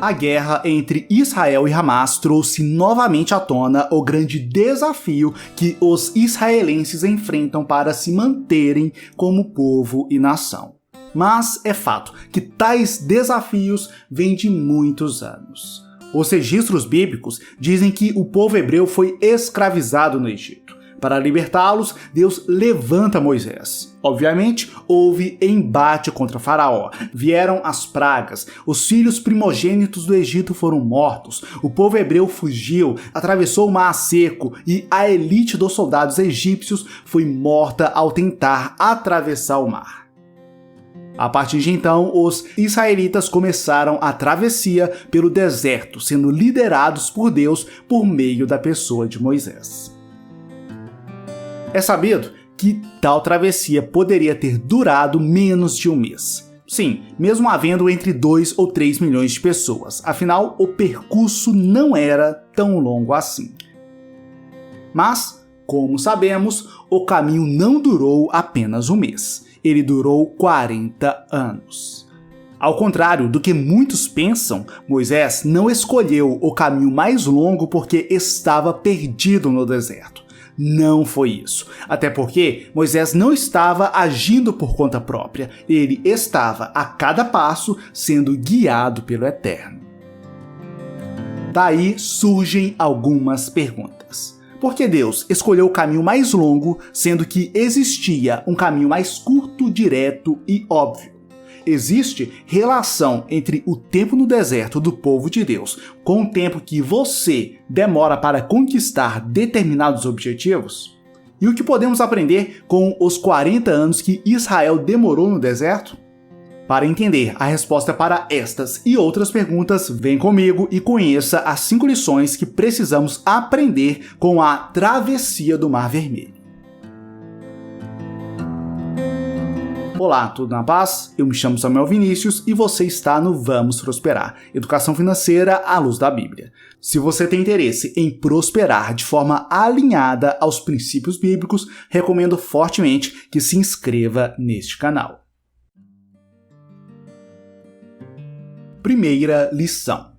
A guerra entre Israel e Hamas trouxe novamente à tona o grande desafio que os israelenses enfrentam para se manterem como povo e nação. Mas é fato que tais desafios vêm de muitos anos. Os registros bíblicos dizem que o povo hebreu foi escravizado no Egito. Para libertá-los, Deus levanta Moisés. Obviamente, houve embate contra Faraó. Vieram as pragas. Os filhos primogênitos do Egito foram mortos. O povo hebreu fugiu, atravessou o mar seco e a elite dos soldados egípcios foi morta ao tentar atravessar o mar. A partir de então, os israelitas começaram a travessia pelo deserto, sendo liderados por Deus por meio da pessoa de Moisés. É sabido que tal travessia poderia ter durado menos de um mês. Sim, mesmo havendo entre 2 ou 3 milhões de pessoas, afinal, o percurso não era tão longo assim. Mas, como sabemos, o caminho não durou apenas um mês. Ele durou 40 anos. Ao contrário do que muitos pensam, Moisés não escolheu o caminho mais longo porque estava perdido no deserto. Não foi isso. Até porque Moisés não estava agindo por conta própria. Ele estava, a cada passo, sendo guiado pelo Eterno. Daí surgem algumas perguntas. Por que Deus escolheu o caminho mais longo, sendo que existia um caminho mais curto, direto e óbvio? Existe relação entre o tempo no deserto do povo de Deus com o tempo que você demora para conquistar determinados objetivos? E o que podemos aprender com os 40 anos que Israel demorou no deserto? Para entender a resposta para estas e outras perguntas, vem comigo e conheça as 5 lições que precisamos aprender com a travessia do Mar Vermelho. Olá, tudo na paz? Eu me chamo Samuel Vinícius e você está no Vamos Prosperar, educação financeira à luz da Bíblia. Se você tem interesse em prosperar de forma alinhada aos princípios bíblicos, recomendo fortemente que se inscreva neste canal. Primeira lição: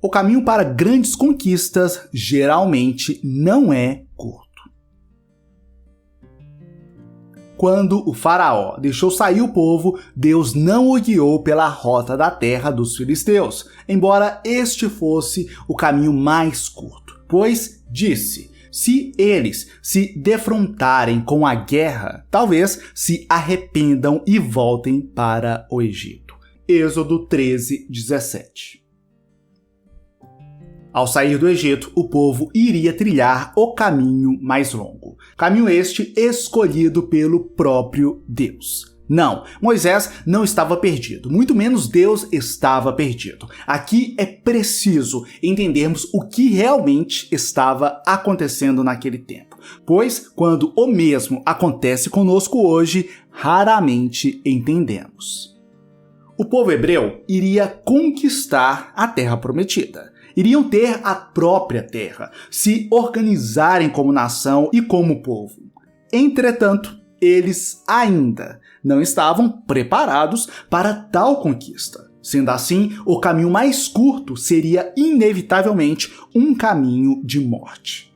o caminho para grandes conquistas geralmente não é curto. Quando o faraó deixou sair o povo, Deus não o guiou pela rota da terra dos filisteus, embora este fosse o caminho mais curto, pois disse: se eles se defrontarem com a guerra, talvez se arrependam e voltem para o Egito. Êxodo 13:17. Ao sair do Egito, o povo iria trilhar o caminho mais longo. Caminho este escolhido pelo próprio Deus. Não, Moisés não estava perdido, muito menos Deus estava perdido. Aqui é preciso entendermos o que realmente estava acontecendo naquele tempo, pois quando o mesmo acontece conosco hoje, raramente entendemos. O povo hebreu iria conquistar a terra prometida. Iriam ter a própria terra, se organizarem como nação e como povo. Entretanto, eles ainda não estavam preparados para tal conquista. Sendo assim, o caminho mais curto seria inevitavelmente um caminho de morte.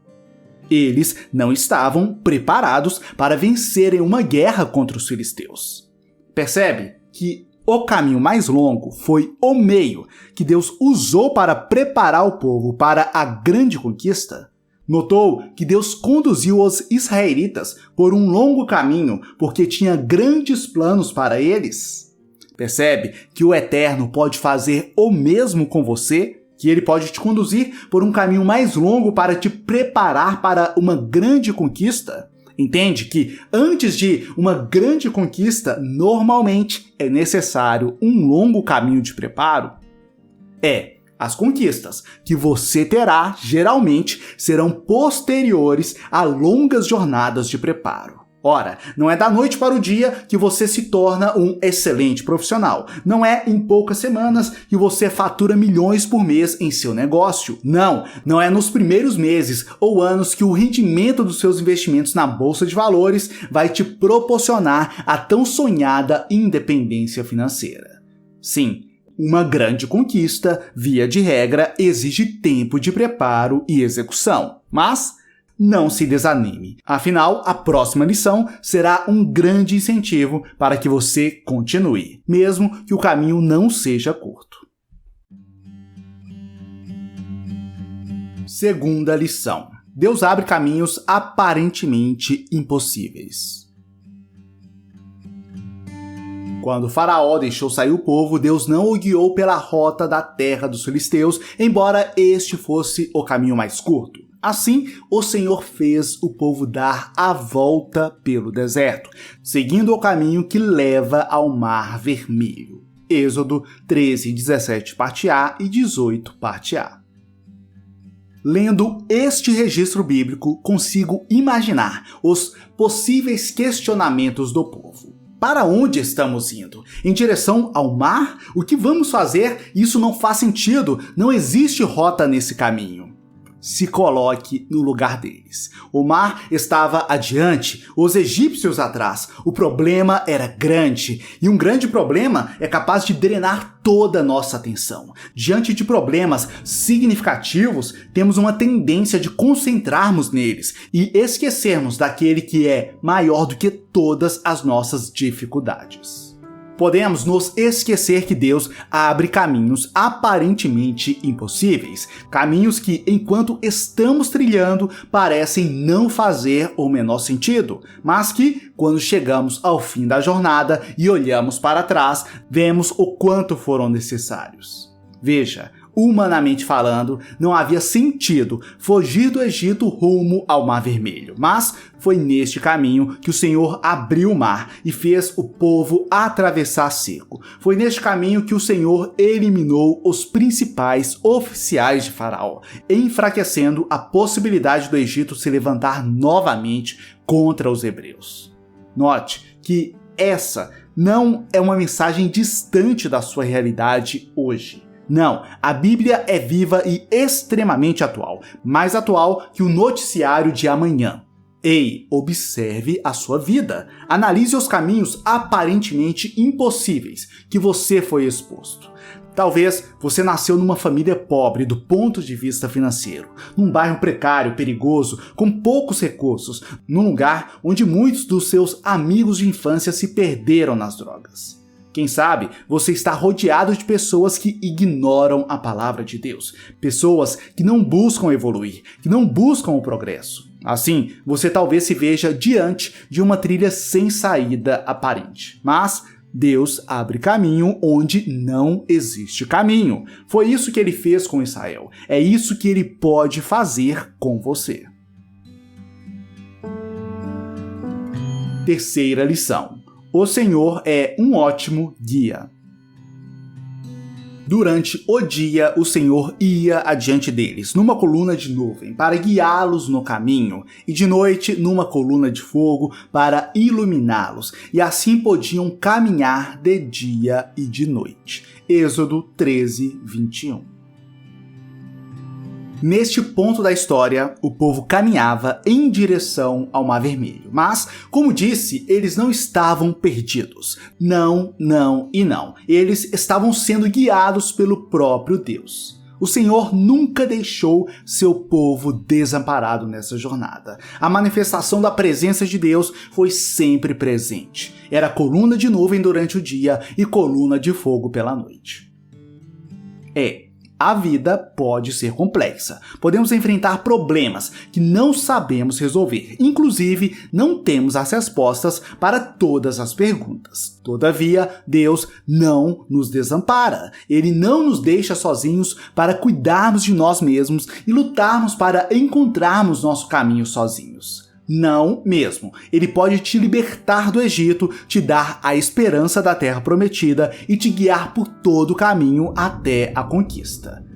Eles não estavam preparados para vencerem uma guerra contra os filisteus. Percebe que o caminho mais longo foi o meio que Deus usou para preparar o povo para a grande conquista? Notou que Deus conduziu os israelitas por um longo caminho porque tinha grandes planos para eles? Percebe que o Eterno pode fazer o mesmo com você? Que ele pode te conduzir por um caminho mais longo para te preparar para uma grande conquista? Entende que antes de uma grande conquista, normalmente é necessário um longo caminho de preparo? As conquistas que você terá geralmente serão posteriores a longas jornadas de preparo. Ora, não é da noite para o dia que você se torna um excelente profissional. Não é em poucas semanas que você fatura milhões por mês em seu negócio. Não é nos primeiros meses ou anos que o rendimento dos seus investimentos na bolsa de valores vai te proporcionar a tão sonhada independência financeira. Sim, Uma grande conquista, via de regra, exige tempo de preparo e execução. Mas não se desanime. Afinal, a próxima lição será um grande incentivo para que você continue, mesmo que o caminho não seja curto. Segunda lição: Deus abre caminhos aparentemente impossíveis. Quando Faraó deixou sair o povo, Deus não o guiou pela rota da terra dos filisteus, embora este fosse o caminho mais curto. Assim, o Senhor fez o povo dar a volta pelo deserto, seguindo o caminho que leva ao Mar Vermelho. Êxodo 13, 17, parte A e 18, parte A. Lendo este registro bíblico, consigo imaginar os possíveis questionamentos do povo. Para onde estamos indo? Em direção ao mar? O que vamos fazer? Isso não faz sentido. Não existe rota nesse caminho. Se coloque no lugar deles. O mar estava adiante, os egípcios atrás. O problema era grande, e um grande problema é capaz de drenar toda a nossa atenção. Diante de problemas significativos, temos uma tendência de concentrarmos neles e esquecermos daquele que é maior do que todas as nossas dificuldades. Podemos nos esquecer que Deus abre caminhos aparentemente impossíveis, caminhos que, enquanto estamos trilhando, parecem não fazer o menor sentido, mas que, quando chegamos ao fim da jornada e olhamos para trás, vemos o quanto foram necessários. Veja, humanamente falando, não havia sentido fugir do Egito rumo ao Mar Vermelho, mas foi neste caminho que o Senhor abriu o mar e fez o povo atravessar seco. Foi neste caminho que o Senhor eliminou os principais oficiais de Faraó, enfraquecendo a possibilidade do Egito se levantar novamente contra os hebreus. Note que essa não é uma mensagem distante da sua realidade hoje. Não, a Bíblia é viva e extremamente atual, mais atual que o noticiário de amanhã. Ei, observe a sua vida. Analise os caminhos aparentemente impossíveis que você foi exposto. Talvez você nasceu numa família pobre do ponto de vista financeiro, num bairro precário, perigoso, com poucos recursos, num lugar onde muitos dos seus amigos de infância se perderam nas drogas. Quem sabe você está rodeado de pessoas que ignoram a palavra de Deus, pessoas que não buscam evoluir, que não buscam o progresso. Assim, você talvez se veja diante de uma trilha sem saída aparente. Mas Deus abre caminho onde não existe caminho. Foi isso que ele fez com Israel. É isso que ele pode fazer com você. Terceira lição: o Senhor é um ótimo guia. Durante o dia, o Senhor ia adiante deles, numa coluna de nuvem, para guiá-los no caminho, e de noite, numa coluna de fogo, para iluminá-los, e assim podiam caminhar de dia e de noite. Êxodo 13, 21. Neste ponto da história, o povo caminhava em direção ao Mar Vermelho. Mas, como disse, eles não estavam perdidos. Não, não e não. Eles estavam sendo guiados pelo próprio Deus. O Senhor nunca deixou seu povo desamparado nessa jornada. A manifestação da presença de Deus foi sempre presente. Era coluna de nuvem durante o dia e coluna de fogo pela noite. A vida pode ser complexa. Podemos enfrentar problemas que não sabemos resolver. Inclusive, não temos as respostas para todas as perguntas. Todavia, Deus não nos desampara. Ele não nos deixa sozinhos para cuidarmos de nós mesmos e lutarmos para encontrarmos nosso caminho sozinhos. Não mesmo. Ele pode te libertar do Egito, te dar a esperança da terra prometida e te guiar por todo o caminho até a conquista.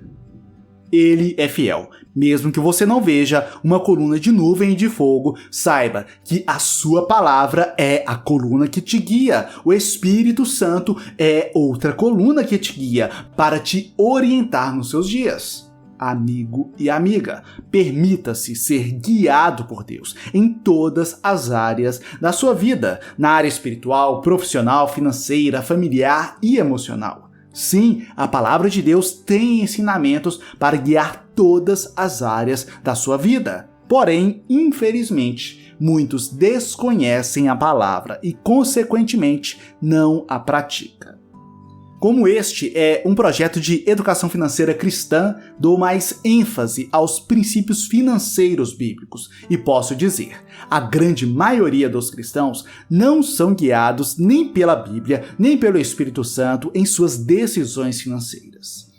Ele é fiel. Mesmo que você não veja uma coluna de nuvem e de fogo, saiba que a sua palavra é a coluna que te guia. O Espírito Santo é outra coluna que te guia para te orientar nos seus dias. Amigo e amiga, permita-se ser guiado por Deus em todas as áreas da sua vida, na área espiritual, profissional, financeira, familiar e emocional. Sim, a palavra de Deus tem ensinamentos para guiar todas as áreas da sua vida. Porém, infelizmente, muitos desconhecem a palavra e, consequentemente, não a praticam. Como este é um projeto de educação financeira cristã, dou mais ênfase aos princípios financeiros bíblicos e posso dizer, a grande maioria dos cristãos não são guiados nem pela Bíblia, nem pelo Espírito Santo em suas decisões financeiras.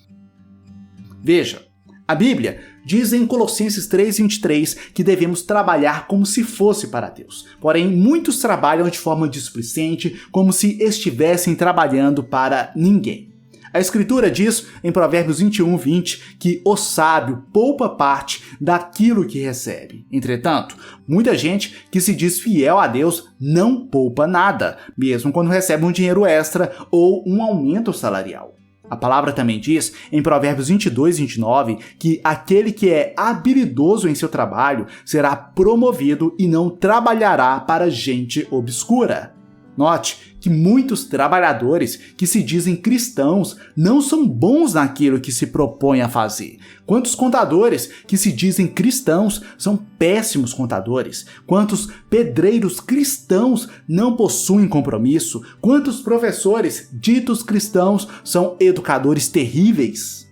Veja, a Bíblia diz em Colossenses 3:23 que devemos trabalhar como se fosse para Deus. Porém, muitos trabalham de forma displicente, como se estivessem trabalhando para ninguém. A Escritura diz em Provérbios 21:20 que o sábio poupa parte daquilo que recebe. Entretanto, muita gente que se diz fiel a Deus não poupa nada, mesmo quando recebe um dinheiro extra ou um aumento salarial. A palavra também diz, em Provérbios 22:29, que aquele que é habilidoso em seu trabalho será promovido e não trabalhará para gente obscura. Note que muitos trabalhadores que se dizem cristãos não são bons naquilo que se propõem a fazer. Quantos contadores que se dizem cristãos são péssimos contadores? Quantos pedreiros cristãos não possuem compromisso? Quantos professores ditos cristãos são educadores terríveis?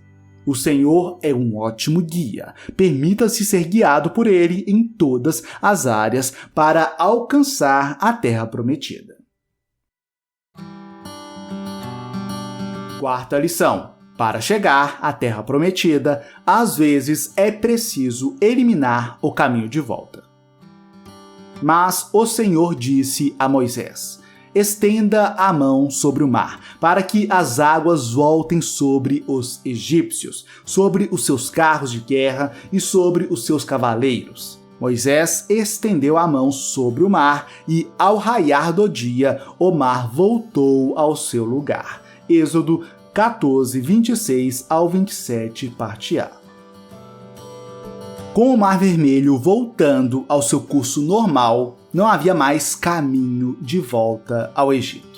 O Senhor é um ótimo guia. Permita-se ser guiado por Ele em todas as áreas para alcançar a terra prometida. Quarta lição. Para chegar à terra prometida, às vezes é preciso eliminar o caminho de volta. Mas o Senhor disse a Moisés: estenda a mão sobre o mar, para que as águas voltem sobre os egípcios, sobre os seus carros de guerra e sobre os seus cavaleiros. Moisés estendeu a mão sobre o mar e, ao raiar do dia, o mar voltou ao seu lugar. Êxodo 14:26-27, parte A. Com o Mar Vermelho voltando ao seu curso normal, não havia mais caminho de volta ao Egito.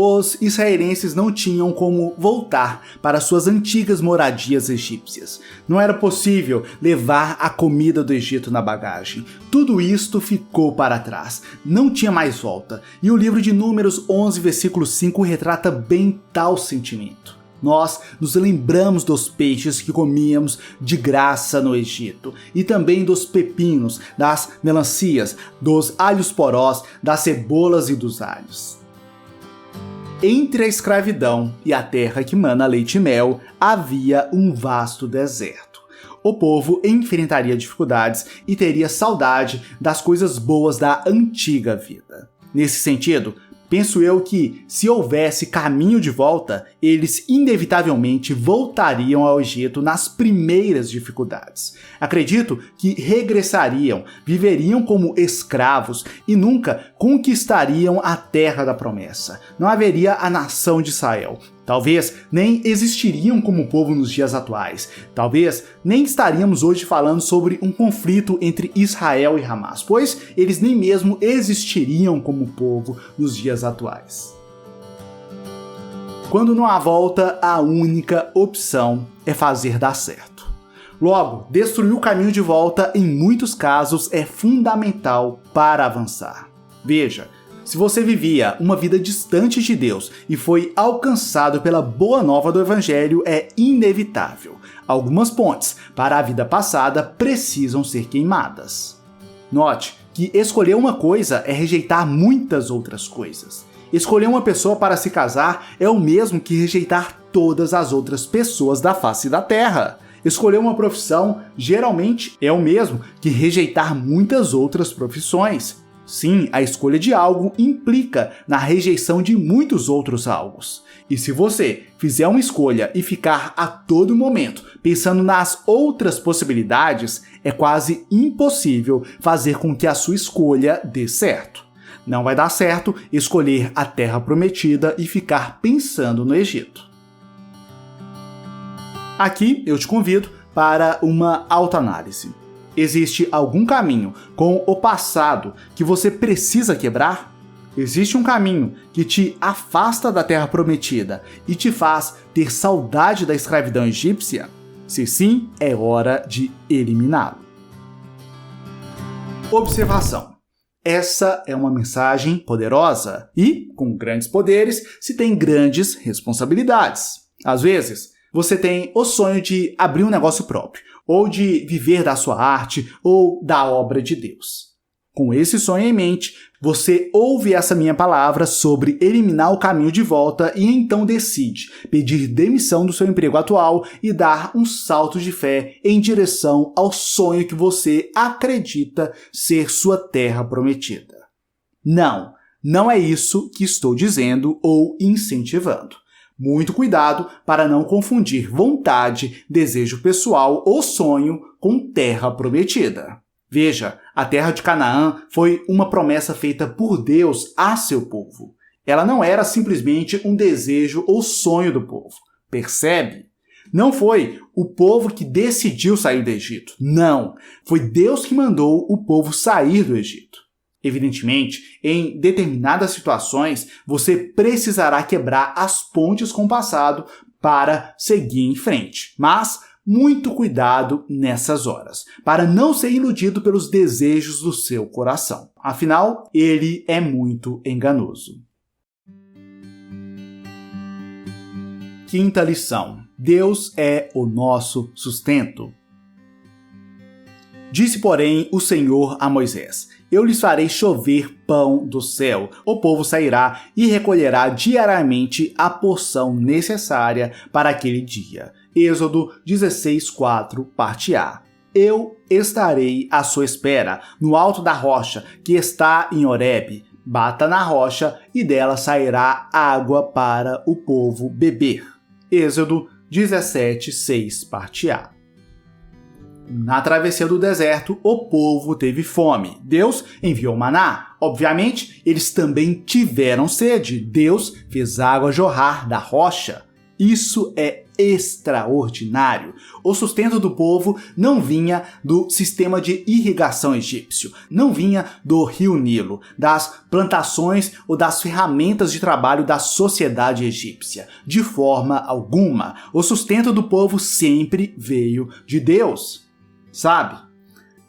Os israelenses não tinham como voltar para suas antigas moradias egípcias. Não era possível levar a comida do Egito na bagagem. Tudo isto ficou para trás. Não tinha mais volta. E o livro de Números 11, versículo 5 retrata bem tal sentimento. Nós nos lembramos dos peixes que comíamos de graça no Egito, e também dos pepinos, das melancias, dos alhos porós, das cebolas e dos alhos. Entre a escravidão e a terra que mana leite e mel, havia um vasto deserto. O povo enfrentaria dificuldades e teria saudade das coisas boas da antiga vida. Nesse sentido, penso eu que, se houvesse caminho de volta, eles inevitavelmente voltariam ao Egito nas primeiras dificuldades. Acredito que regressariam, viveriam como escravos e nunca conquistariam a terra da promessa. Não haveria a nação de Israel. Talvez nem existiriam como povo nos dias atuais. Talvez nem estaríamos hoje falando sobre um conflito entre Israel e Hamas, pois eles nem mesmo existiriam como povo nos dias atuais. Quando não há volta, a única opção é fazer dar certo. Logo, destruir o caminho de volta, em muitos casos, é fundamental para avançar. Veja, se você vivia uma vida distante de Deus e foi alcançado pela boa nova do Evangelho, é inevitável. Algumas pontes para a vida passada precisam ser queimadas. Note que escolher uma coisa é rejeitar muitas outras coisas. Escolher uma pessoa para se casar é o mesmo que rejeitar todas as outras pessoas da face da terra. Escolher uma profissão geralmente é o mesmo que rejeitar muitas outras profissões. Sim, a escolha de algo implica na rejeição de muitos outros algos. E se você fizer uma escolha e ficar a todo momento pensando nas outras possibilidades, é quase impossível fazer com que a sua escolha dê certo. Não vai dar certo escolher a terra prometida e ficar pensando no Egito. Aqui eu te convido para uma autoanálise. Existe algum caminho com o passado que você precisa quebrar? Existe um caminho que te afasta da terra prometida e te faz ter saudade da escravidão egípcia? Se sim, é hora de eliminá-lo. Observação. Essa é uma mensagem poderosa e, com grandes poderes, se tem grandes responsabilidades. Às vezes, você tem o sonho de abrir um negócio próprio, ou de viver da sua arte, ou da obra de Deus. Com esse sonho em mente, você ouve essa minha palavra sobre eliminar o caminho de volta e então decide pedir demissão do seu emprego atual e dar um salto de fé em direção ao sonho que você acredita ser sua terra prometida. Não, não é isso que estou dizendo ou incentivando. Muito cuidado para não confundir vontade, desejo pessoal ou sonho com terra prometida. Veja, a terra de Canaã foi uma promessa feita por Deus a seu povo. Ela não era simplesmente um desejo ou sonho do povo. Percebe? Não foi o povo que decidiu sair do Egito. Não, foi Deus que mandou o povo sair do Egito. Evidentemente, em determinadas situações, você precisará quebrar as pontes com o passado para seguir em frente. Mas muito cuidado nessas horas, para não ser iludido pelos desejos do seu coração. Afinal, ele é muito enganoso. Quinta lição. Deus é o nosso sustento. Disse, porém, o Senhor a Moisés: Eu lhes farei chover pão do céu. O povo sairá e recolherá diariamente a porção necessária para aquele dia. Êxodo 16:4, parte A. Eu estarei à sua espera, no alto da rocha que está em Horebe. Bata na rocha e dela sairá água para o povo beber. Êxodo 17:6, parte A. Na travessia do deserto, o povo teve fome. Deus enviou maná. Obviamente, eles também tiveram sede. Deus fez água jorrar da rocha. Isso é extraordinário. O sustento do povo não vinha do sistema de irrigação egípcio, não vinha do rio Nilo, das plantações ou das ferramentas de trabalho da sociedade egípcia. De forma alguma, o sustento do povo sempre veio de Deus. Sabe?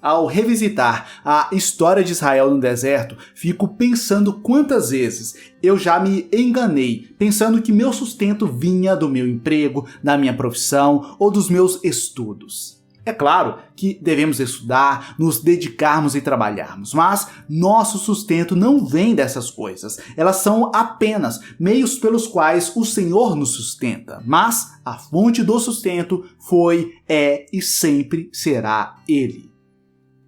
Ao revisitar a história de Israel no deserto, fico pensando quantas vezes eu já me enganei, pensando que meu sustento vinha do meu emprego, da minha profissão ou dos meus estudos. É claro que devemos estudar, nos dedicarmos e trabalharmos, mas nosso sustento não vem dessas coisas. Elas são apenas meios pelos quais o Senhor nos sustenta, mas a fonte do sustento foi, é e sempre será Ele.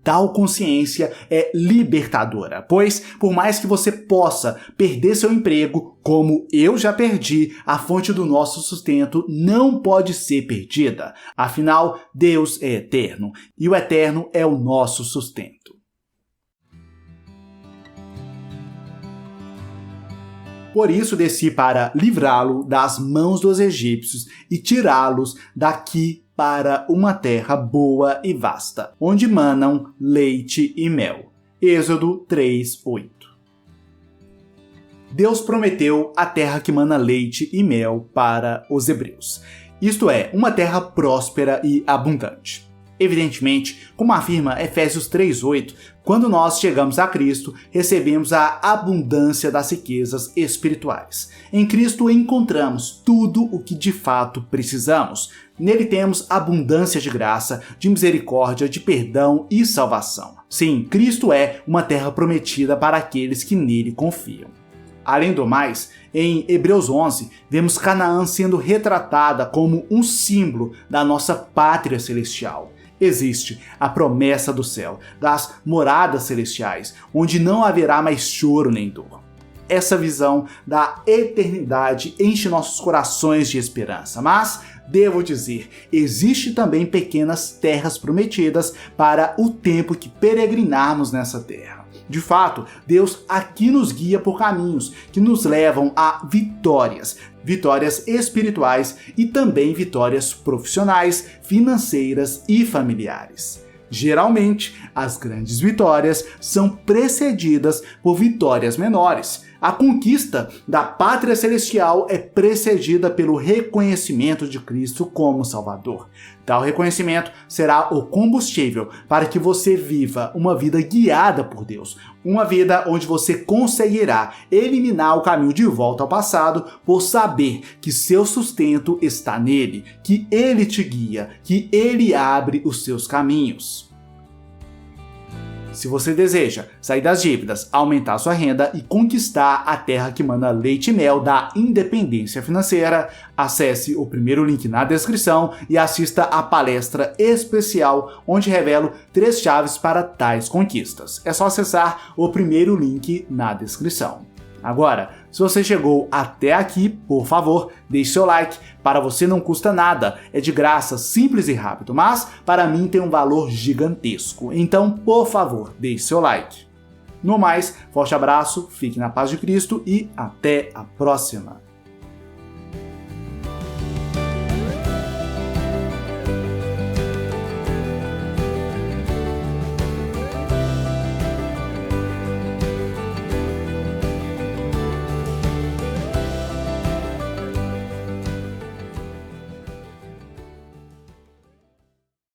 Tal consciência é libertadora, pois, por mais que você possa perder seu emprego, como eu já perdi, a fonte do nosso sustento não pode ser perdida. Afinal, Deus é eterno, e o eterno é o nosso sustento. Por isso desci para livrá-lo das mãos dos egípcios e tirá-los daqui para uma terra boa e vasta, onde manam leite e mel. Êxodo 3:8. Deus prometeu a terra que mana leite e mel para os hebreus. Isto é, uma terra próspera e abundante. Evidentemente, como afirma Efésios 3:8, quando nós chegamos a Cristo, recebemos a abundância das riquezas espirituais. Em Cristo encontramos tudo o que de fato precisamos. Nele temos abundância de graça, de misericórdia, de perdão e salvação. Sim, Cristo é uma terra prometida para aqueles que nele confiam. Além do mais, em Hebreus 11, vemos Canaã sendo retratada como um símbolo da nossa pátria celestial. Existe a promessa do céu, das moradas celestiais, onde não haverá mais choro nem dor. Essa visão da eternidade enche nossos corações de esperança, mas, devo dizer, existe também pequenas terras prometidas para o tempo que peregrinarmos nessa terra. De fato, Deus aqui nos guia por caminhos que nos levam a vitórias espirituais e também vitórias profissionais, financeiras e familiares. Geralmente, as grandes vitórias são precedidas por vitórias menores. A conquista da pátria celestial é precedida pelo reconhecimento de Cristo como Salvador. Tal reconhecimento será o combustível para que você viva uma vida guiada por Deus, uma vida onde você conseguirá eliminar o caminho de volta ao passado por saber que seu sustento está nele, que ele te guia, que ele abre os seus caminhos. Se você deseja sair das dívidas, aumentar sua renda e conquistar a terra que manda leite e mel da independência financeira, acesse o primeiro link na descrição e assista a palestra especial onde revelo 3 chaves para tais conquistas. É só acessar o primeiro link na descrição. Agora, se você chegou até aqui, por favor, deixe seu like. Para você não custa nada, é de graça, simples e rápido, mas para mim tem um valor gigantesco. Então, por favor, deixe seu like. No mais, forte abraço, fique na paz de Cristo e até a próxima!